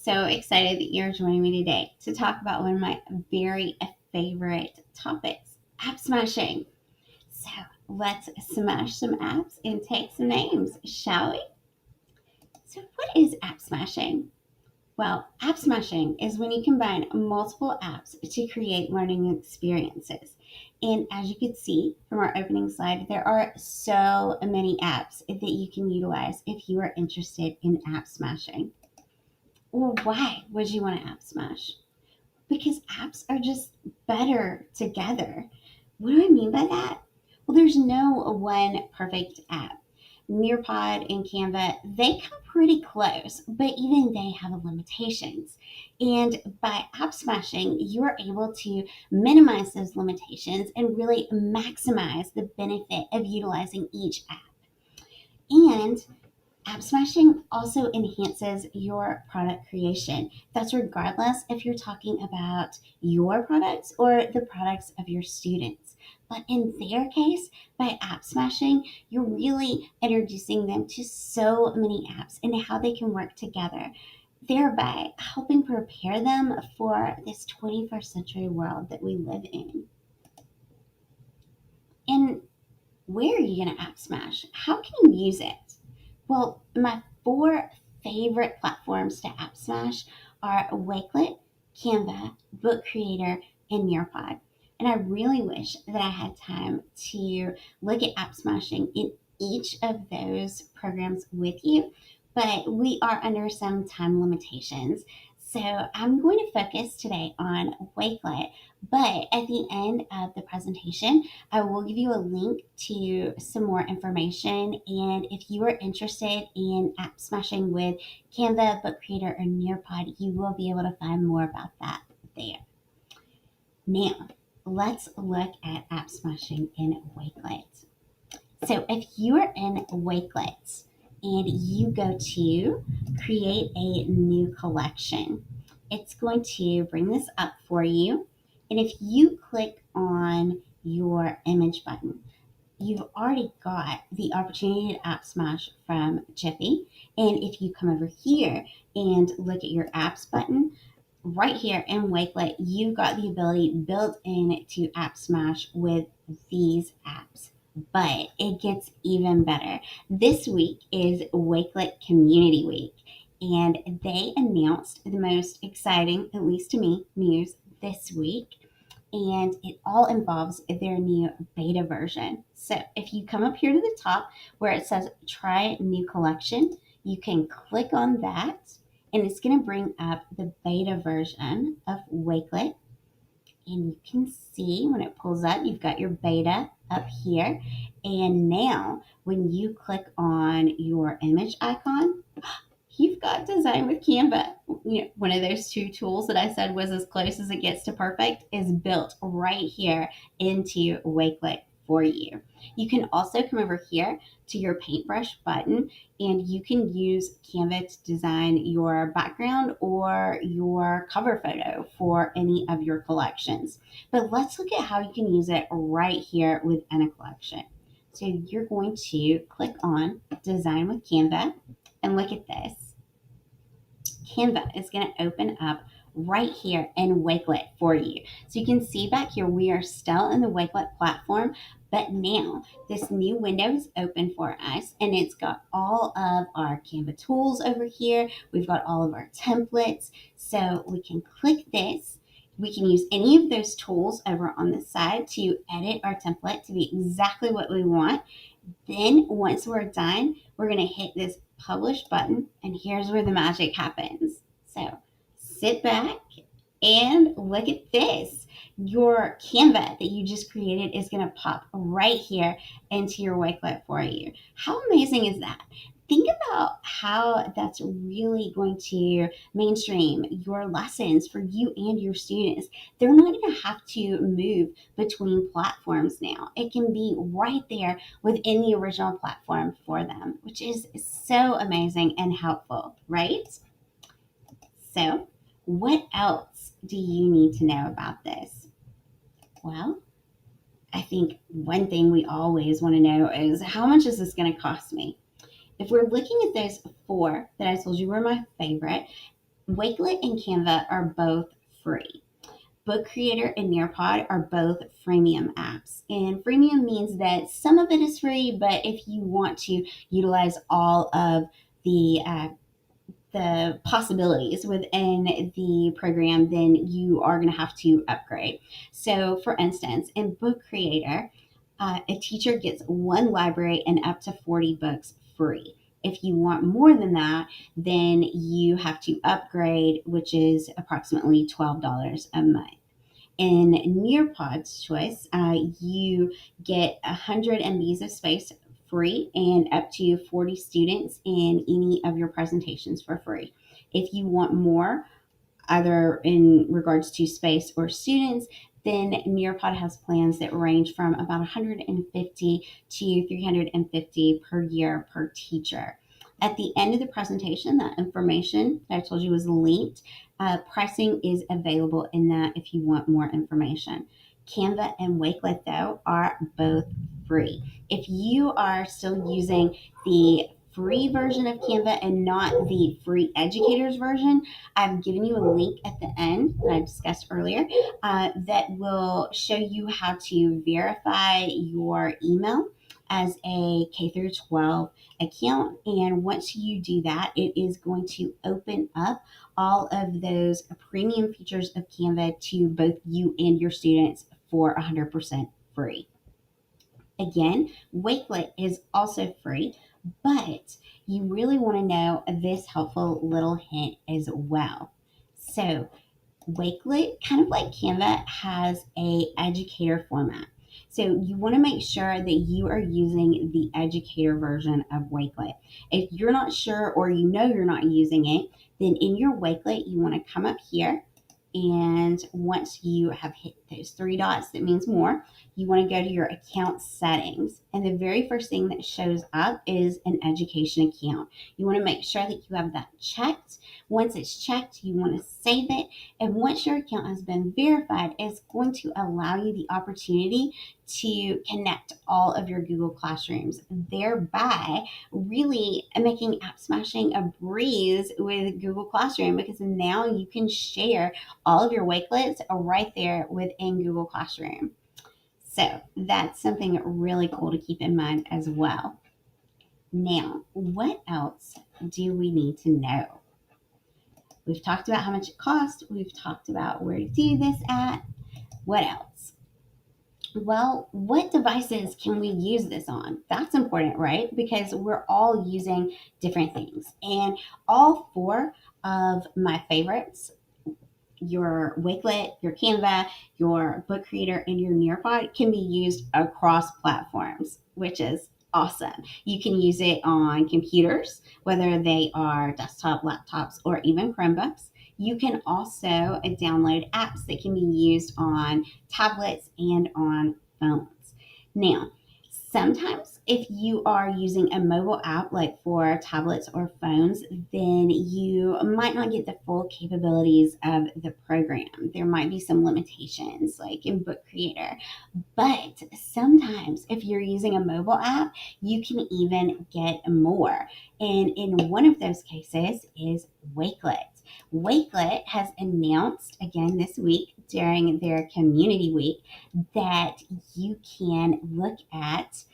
so excited that you're joining me today to talk about one of my very favorite topics, app smashing. So let's smash some apps and take some names, shall we? So, what is app smashing? Well, app smashing is when you combine multiple apps to create learning experiences. And as you can see from our opening slide, there are so many apps that you can utilize if you are interested in app smashing. Well, why would you want to app smash? Because apps are just better together. What do I mean by that? Well, there's no one perfect app. Nearpod and Canva, they come pretty close, but even they have limitations. And by app smashing, you're able to minimize those limitations and really maximize the benefit of utilizing each app. And app smashing also enhances your product creation. That's regardless if you're talking about your products or the products of your students. But in their case, by app smashing, you're really introducing them to so many apps and how they can work together, thereby helping prepare them for this 21st century world that we live in. And where are you going to app smash? How can you use it? Well, my four favorite platforms to app smash are Wakelet, Canva, Book Creator, and Nearpod. And I really wish that I had time to look at app smashing in each of those programs with you, but we are under some time limitations. So I'm going to focus today on Wakelet, but at the end of the presentation, I will give you a link to some more information. And if you are interested in app smashing with Canva, Book Creator, or Nearpod, you will be able to find more about that there. Now, let's look at app smashing in Wakelet. So if you are in Wakelet and you go to create a new collection, it's going to bring this up for you. And if you click on your image button, you've already got the opportunity to app smash from Jiffy. And if you come over here and look at your apps button, right here in Wakelet, you've got the ability built in to app smash with these apps. But it gets even better. This week is Wakelet Community Week, and they announced the most exciting, at least to me, news this week, and it all involves their new beta version. So if you come up here to the top where it says try new collection, you can click on that, and it's going to bring up the beta version of Wakelet. And you can see when it pulls up, you've got your beta up here. And now when you click on your image icon, you've got Design with Canva. One of those two tools that I said was as close as it gets to perfect is built right here into Wakelet for you. You can also come over here to your paintbrush button and you can use Canva to design your background or your cover photo for any of your collections. But let's look at how you can use it right here within a collection. So you're going to click on Design with Canva and look at this. Canva is going to open up right here in Wakelet for you. So you can see back here, we are still in the Wakelet platform, but now this new window is open for us and it's got all of our Canva tools over here. We've got all of our templates. So we can click this. We can use any of those tools over on the side to edit our template to be exactly what we want. Then once we're done, we're going to hit this publish button, and here's where the magic happens. So sit back and look at this. Your Canva that you just created is going to pop right here into your Wakelet for you. How amazing is that? Think about how that's really going to mainstream your lessons for you and your students. They're not going to have to move between platforms now. It can be right there within the original platform for them, which is so amazing and helpful, right? So, what else do you need to know about this? Well, I think one thing we always want to know is how much is this going to cost me? If we're looking at those four that I told you were my favorite, Wakelet and Canva are both free. Book Creator and Nearpod are both freemium apps. And freemium means that some of it is free, but if you want to utilize all of the possibilities within the program, then you are going to have to upgrade. So, for instance, in Book Creator, a teacher gets one library and up to 40 books free. If you want more than that, then you have to upgrade, which is approximately $12 a month. In Nearpod's choice, you get 100 MBs of space free and up to 40 students in any of your presentations for free. If you want more, either in regards to space or students, then Nearpod has plans that range from about 150 to 350 per year per teacher. At the end of the presentation, that information that I told you was linked. Pricing is available in that if you want more information. Canva and Wakelet, though, are both free. If you are still using the free version of Canva and not the free educators version, I've given you a link at the end that I discussed earlier that will show you how to verify your email as a K through 12 account. And once you do that, it is going to open up all of those premium features of Canva to both you and your students for 100% free. Again, Wakelet is also free, but you really want to know this helpful little hint as well. So, Wakelet, kind of like Canva, has a educator format. So you want to make sure that you are using the educator version of Wakelet. If you're not sure or you know you're not using it, then in your Wakelet, you want to come up here, and once you have hit those three dots, that means more, you want to go to your account settings. And the very first thing that shows up is an education account. You want to make sure that you have that checked. Once it's checked, you want to save it. And once your account has been verified, it's going to allow you the opportunity to connect all of your Google Classrooms, thereby really making AppSmashing a breeze with Google Classroom, because now you can share all of your Wakelets right there within Google Classroom. So that's something really cool to keep in mind as well. Now, what else do we need to know? We've talked about how much it costs. We've talked about where to do this at. What else? Well, what devices can we use this on? That's important, right? Because we're all using different things. And all four of my favorites, your Wakelet, your Canva, your Book Creator, and your Nearpod, can be used across platforms, which is awesome. You can use it on computers, whether they are desktop, laptops, or even Chromebooks. You can also download apps that can be used on tablets and on phones. Now, sometimes if you are using a mobile app like for tablets or phones, then you might not get the full capabilities of the program. There might be some limitations like in Book Creator. But sometimes if you're using a mobile app, you can even get more. And in one of those cases is Wakelet. Wakelet has announced again this week during their community week that you can look at,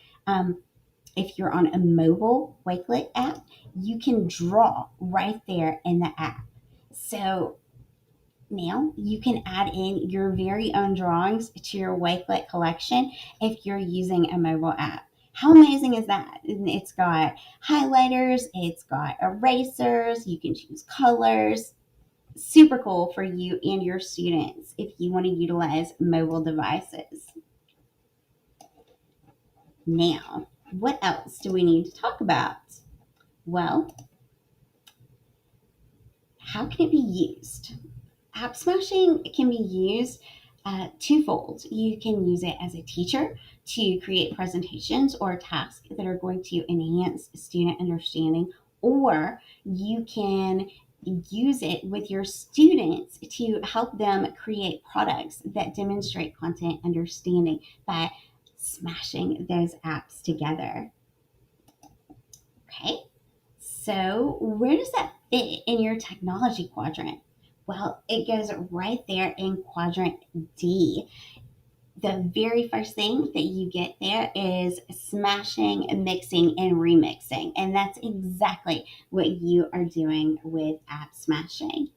if you're on a mobile Wakelet app, you can draw right there in the app. So now you can add in your very own drawings to your Wakelet collection if you're using a mobile app. How amazing is that? It's got highlighters, it's got erasers, you can choose colors. Super cool for you and your students if you want to utilize mobile devices. Now, what else do we need to talk about? Well, how can it be used? AppSmashing can be used twofold. You can use it as a teacher to create presentations or tasks that are going to enhance student understanding, or you can use it with your students to help them create products that demonstrate content understanding by smashing those apps together. Okay, so where does that fit in your technology quadrant? Well, it goes right there in quadrant D. The very first thing that you get there is smashing, mixing, and remixing. And that's exactly what you are doing with app smashing.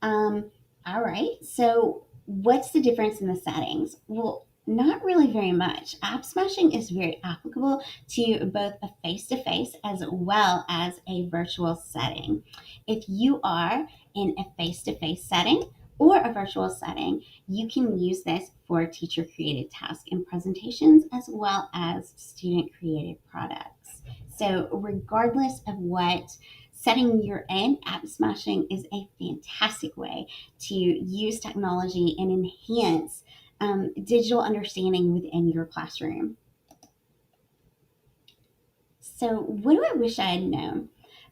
Um, all right. So, what's the difference in the settings? Well, not really very much. App smashing is very applicable to both a face to face as well as a virtual setting. If you are in a face to face setting or a virtual setting, you can use this for teacher created tasks and presentations as well as student created products. So, regardless of what setting you're in, app smashing is a fantastic way to use technology and enhance digital understanding within your classroom. So, what do I wish I had known?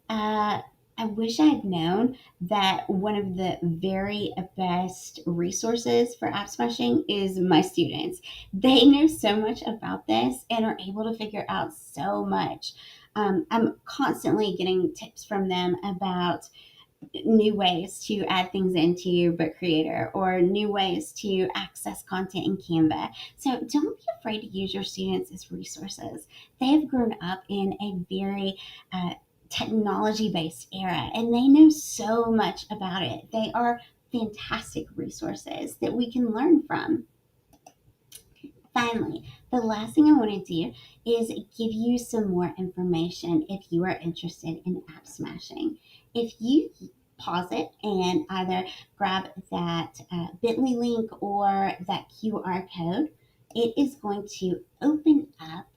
Uh, I wish I had known that one of the very best resources for app smashing is my students. They know so much about this and are able to figure out so much. I'm constantly getting tips from them about new ways to add things into Book Creator or new ways to access content in Canva. So don't be afraid to use your students as resources. They have grown up in a very technology based era and they know so much about it. They are fantastic resources that we can learn from. Finally, the last thing I want to do is give you some more information if you are interested in app smashing. If you pause it and either grab that bit.ly link or that QR code, it is going to open up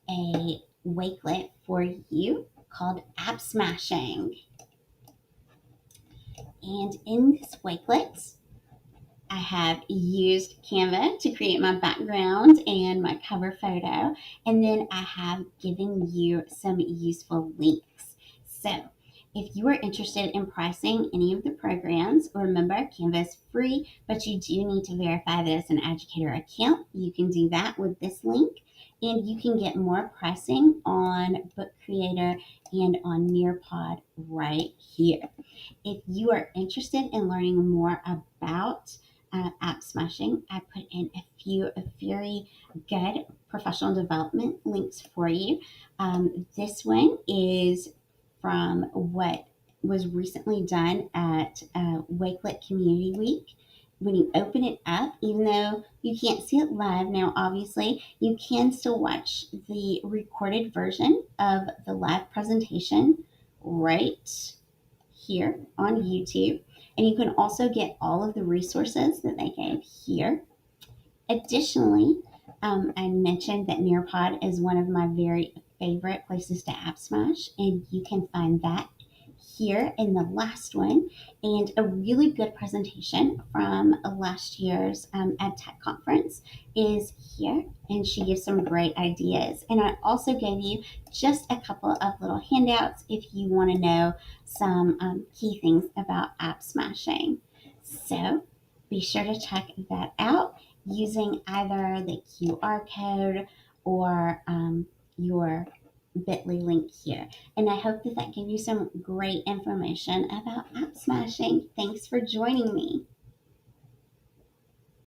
a Wakelet for you called App Smashing. And in this Wakelet, I have used Canva to create my background and my cover photo, and then I have given you some useful links. So, if you are interested in pricing any of the programs, remember Canva is free, but you do need to verify that it's an educator account. You can do that with this link, and you can get more pricing on Book Creator and on Nearpod right here. If you are interested in learning more about app smashing, I put in a few very good professional development links for you. This one is from what was recently done at Wakelet Community Week. When you open it up, even though you can't see it live now, obviously, you can still watch the recorded version of the live presentation right here on YouTube. And you can also get all of the resources that they gave here. Additionally, I mentioned that Nearpod is one of my very favorite places to app smash, and you can find that here in the last one. And a really good presentation from last year's EdTech conference is here, and she gives some great ideas. And I also gave you just a couple of little handouts if you want to know some key things about app smashing. So be sure to check that out using either the QR code or your bit.ly link here. And I hope that that gave you some great information about app smashing. Thanks for joining me.